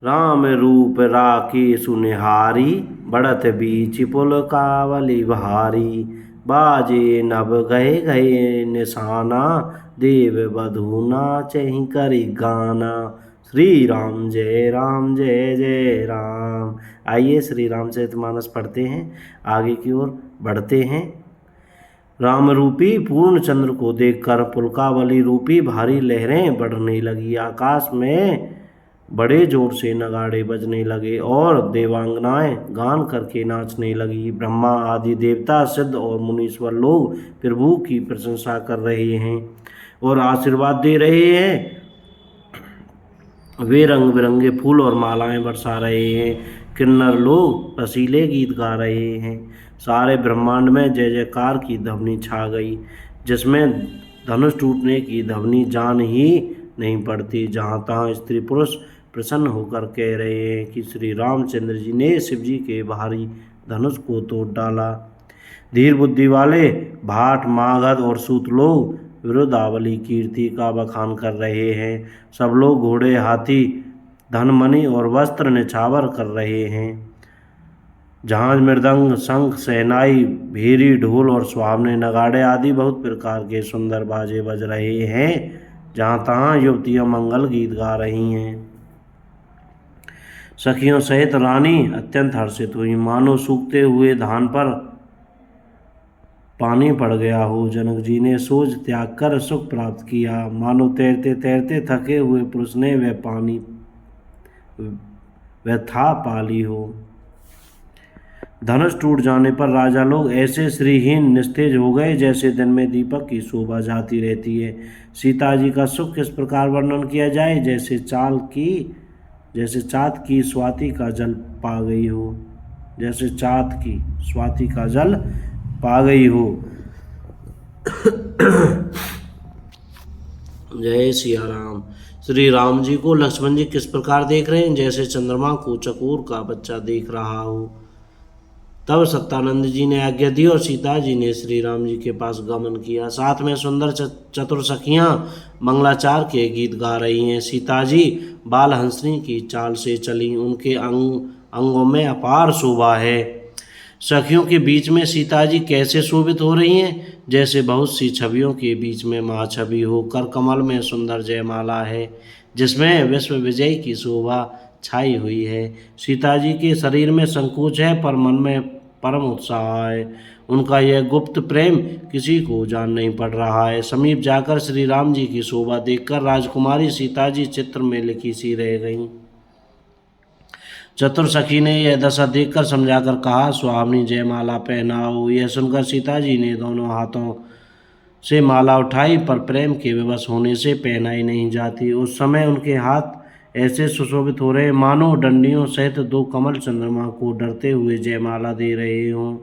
राम रूप राके सुनिहारी, बढ़त बीच पुलकावली भारी। बाजे नभ गए गए निशाना, देव बधू नाचहि करि गाना। श्री राम जय जय राम। आइए श्री रामचरितमानस पढ़ते हैं, आगे की ओर बढ़ते हैं। राम रूपी पूर्ण चंद्र को देखकर पुलकावली रूपी भारी लहरें बढ़ने लगी। आकाश में बड़े जोर से नगाड़े बजने लगे और देवांगनाएं गान करके नाचने लगी। ब्रह्मा आदि देवता, सिद्ध और मुनीश्वर लोग प्रभु की प्रशंसा कर रहे हैं और आशीर्वाद दे रहे हैं। वे रंग बिरंगे फूल और मालाएं बरसा रहे हैं। किन्नर लोग रसीले गीत गा रहे हैं। सारे ब्रह्मांड में जय जयकार की ध्वनि छा गई, जिसमें धनुष टूटने की ध्वनि जान ही नहीं पड़ती। जहाँ तहाँ स्त्री पुरुष प्रसन्न होकर कह रहे हैं कि श्री रामचंद्र जी ने शिव जी के भारी धनुष को तोड़ डाला। धीर बुद्धि वाले भाट, मागध और सूत लोग विरुद्धावली कीर्ति का बखान कर रहे हैं। सब लोग घोड़े, हाथी, धन, मणि और वस्त्र निछावर कर रहे हैं। झांझ, मृदंग, शंख, शहनाई, भेरी, ढोल और सुहावने नगाड़े आदि बहुत प्रकार के सुंदर बाजे बज रहे हैं। जहाँ तहाँ युवतियाँ मंगल गीत गा रही हैं। सखियों सहित रानी अत्यंत हर्षित हुई, मानो सूखते हुए धान पर पानी पड़ गया हो। जनक जी ने सोच त्याग कर सुख प्राप्त किया, मानो तैरते तैरते थके हुए पुरुष ने वह था पाली हो। धनुष टूट जाने पर राजा लोग ऐसे श्रीहीन निस्तेज हो गए जैसे दिन में दीपक की शोभा जाती रहती है। सीता जी का सुख किस प्रकार वर्णन किया जाए, जैसे चाँद की स्वाति का जल पा गई हो, जैसे चाँद की स्वाति का जल पा गई हो। जय सिया राम। श्री राम जी को लक्ष्मण जी किस प्रकार देख रहे हैं, जैसे चंद्रमा को चकोर का बच्चा देख रहा हो। तब सत्यानंद जी ने आज्ञा दी और सीता जी ने श्री राम जी के पास गमन किया। साथ में सुंदर चतुर सखियाँ मंगलाचार के गीत गा रही हैं। सीता जी बाल हंसनी की चाल से चली, उनके अंगों में अपार शोभा है। सखियों के बीच में सीता जी कैसे शोभित हो रही हैं, जैसे बहुत सी छवियों के बीच में महाछवि हो। कर कमल में सुंदर जयमाला है, जिसमें विश्व विजय की शोभा छाई हुई है। सीता जी के शरीर में संकोच है, पर मन में परम उत्साह है। उनका यह गुप्त प्रेम किसी को जान नहीं पड़ रहा है। समीप जाकर श्री राम जी की शोभा देखकर राजकुमारी सीता जी चित्र में लिखी सी रह गईं। चतुर सखी ने यह दशा देखकर समझाकर कहा, स्वामी जयमाला पहनाओ। यह सुनकर सीता जी ने दोनों हाथों से माला उठाई, पर प्रेम के विवश होने से पहनाई नहीं जाती। उस समय उनके हाथ ऐसे सुशोभित हो रहे मानो डंडियों सहित दो कमल चंद्रमा को डरते हुए जयमाला दे रहे हों।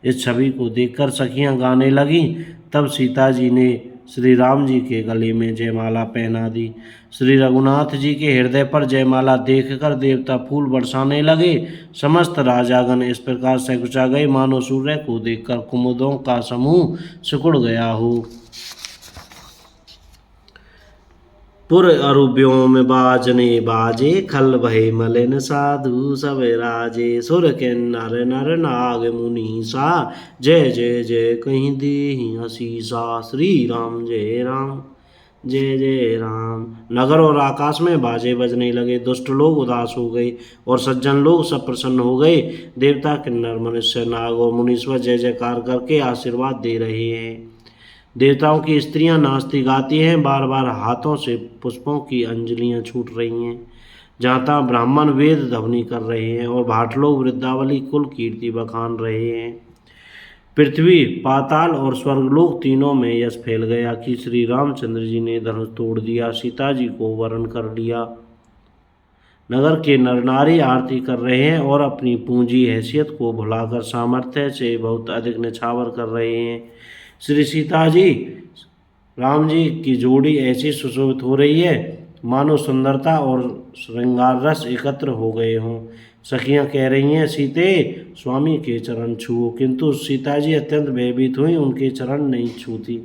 इस छवि को देखकर सखियां गाने लगीं। तब सीता जी ने श्री राम जी के गले में जयमाला पहना दी। श्री रघुनाथ जी के हृदय पर जयमाला देखकर देवता फूल बरसाने लगे। समस्त राजागण इस प्रकार सकुचा गए मानो सूर्य को देखकर कुमुदों का समूह सिकुड़ गया हो। पुर अरु व्योम बाजने बाजे, खल भय मलिन साधु सब राजे। सुर किन्नर नर नाग मुनीसा, जय जय जय कहीं देहि हसीसा। श्री राम जय जय राम। नगर और आकाश में बाजे बजने लगे। दुष्ट लोग उदास हो गए और सज्जन लोग सब प्रसन्न हो गए। देवता, किन्नर, मनुष्य, नाग और मुनीश्वर जय जयकार करके आशीर्वाद दे रहे हैं। देवताओं की स्त्रियां नाचती गाती हैं, बार बार हाथों से पुष्पों की अंजलियां छूट रही हैं। जहाँ तहाँ ब्राह्मण वेद ध्वनि कर रहे हैं और भाट लोग वृद्धावली कुल कीर्ति बखान रहे हैं। पृथ्वी, पाताल और स्वर्गलोक तीनों में यश फैल गया कि श्री रामचंद्र जी ने धनुष तोड़ दिया, सीता जी को वरण कर लिया। नगर के नर नारी आरती कर रहे हैं और अपनी पूंजी हैसियत को भुलाकर सामर्थ्य से बहुत अधिक निछावर कर रहे हैं। श्री सीता जी राम जी की जोड़ी ऐसी सुशोभित हो रही है मानो सुंदरता और श्रृंगार रस एकत्र हो गए हों। सखियां कह रही हैं, सीते स्वामी के चरण छुओ, किंतु सीता जी अत्यंत भयभीत हुई, उनके चरण नहीं छूती।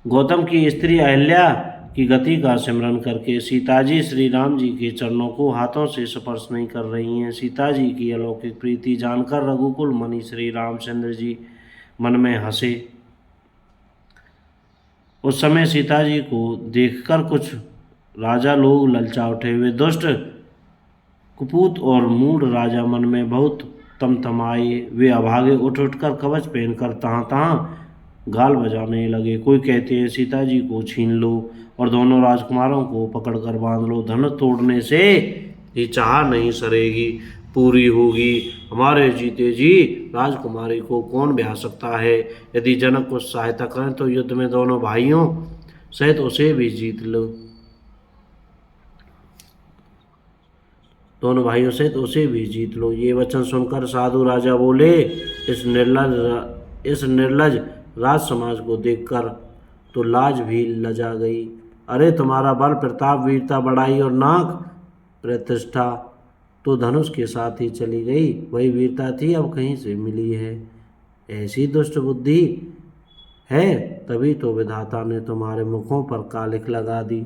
गौतम की स्त्री अहिल्या की गति का स्मरण करके सीता जी श्री राम जी के चरणों को हाथों से स्पर्श नहीं कर रही हैं। सीता जी की अलौकिक प्रीति जानकर रघुकुल मुनि श्री रामचंद्र जी मन में हंसे। उस समय सीता जी को देखकर कुछ राजा लोग ललचा उठे। वे दुष्ट कुपूत और मूढ़ राजा मन में बहुत तमतमाए। वे अभागे उठ उठकर कवच पहनकर तहाँ तहाँ गाल बजाने लगे। कोई कहते हैं सीता जी को छीन लो और दोनों राजकुमारों को पकड़कर बांध लो, धनुष तोड़ने से ये चाह नहीं सरेगी पूरी होगी। हमारे जीते जी राजकुमारी को कौन ब्याह सकता है। यदि जनक कुछ सहायता करें तो युद्ध में दोनों भाइयों सहित उसे भी जीत लो, दोनों भाइयों सहित उसे भी जीत लो। ये वचन सुनकर साधु राजा बोले, इस निर्लज राज समाज को देखकर तो लाज भी लजा गई। अरे तुम्हारा बल प्रताप वीरता बड़ाई और नाक प्रतिष्ठा तो धनुष के साथ ही चली गई। वही वीरता थी अब कहीं से मिली है। ऐसी दुष्ट बुद्धि है तभी तो विधाता ने तुम्हारे मुखों पर कालिख लगा दी।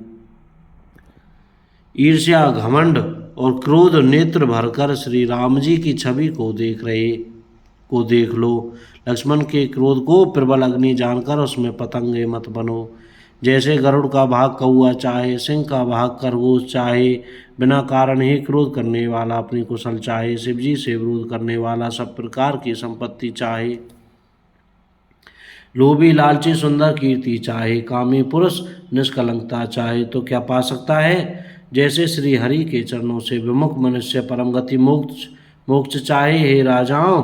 ईर्ष्या घमंड और क्रोध नेत्र भरकर श्री राम जी की छवि को देख लो। लक्ष्मण के क्रोध को प्रबल अग्नि जानकर उसमें पतंगे मत बनो। जैसे गरुड़ का भाग कौआ चाहे, सिंह का भाग खरगोश चाहे, बिना कारण ही क्रोध करने वाला अपनी कुशल चाहे, शिवजी से विरोध करने वाला सब प्रकार की संपत्ति चाहे, लोभी लालची सुंदर कीर्ति चाहे, कामी पुरुष निष्कलंकता चाहे तो क्या पा सकता है। जैसे श्री हरि के चरणों से विमुख मनुष्य परम गति मोक्ष चाहे। हे राजाओं,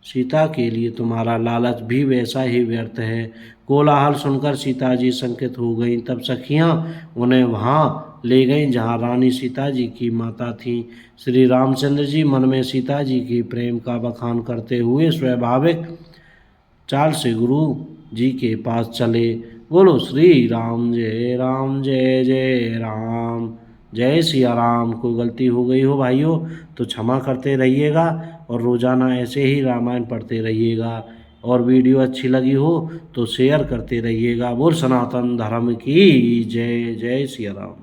सीता के लिए तुम्हारा लालच भी वैसा ही व्यर्थ है। कोलाहल सुनकर सीता जी संकित हो गईं। तब सखियां उन्हें वहां ले गईं जहां रानी सीता जी की माता थीं। श्री रामचंद्र जी मन में सीता जी की प्रेम का बखान करते हुए स्वाभाविक चाल से गुरु जी के पास चले। बोलो श्री राम जय जय राम, जय सिया राम। कोई गलती हो गई हो भाइयों तो क्षमा करते रहिएगा और रोज़ाना ऐसे ही रामायण पढ़ते रहिएगा। और वीडियो अच्छी लगी हो तो शेयर करते रहिएगा। बोल सनातन धर्म की जय। जय सिया राम।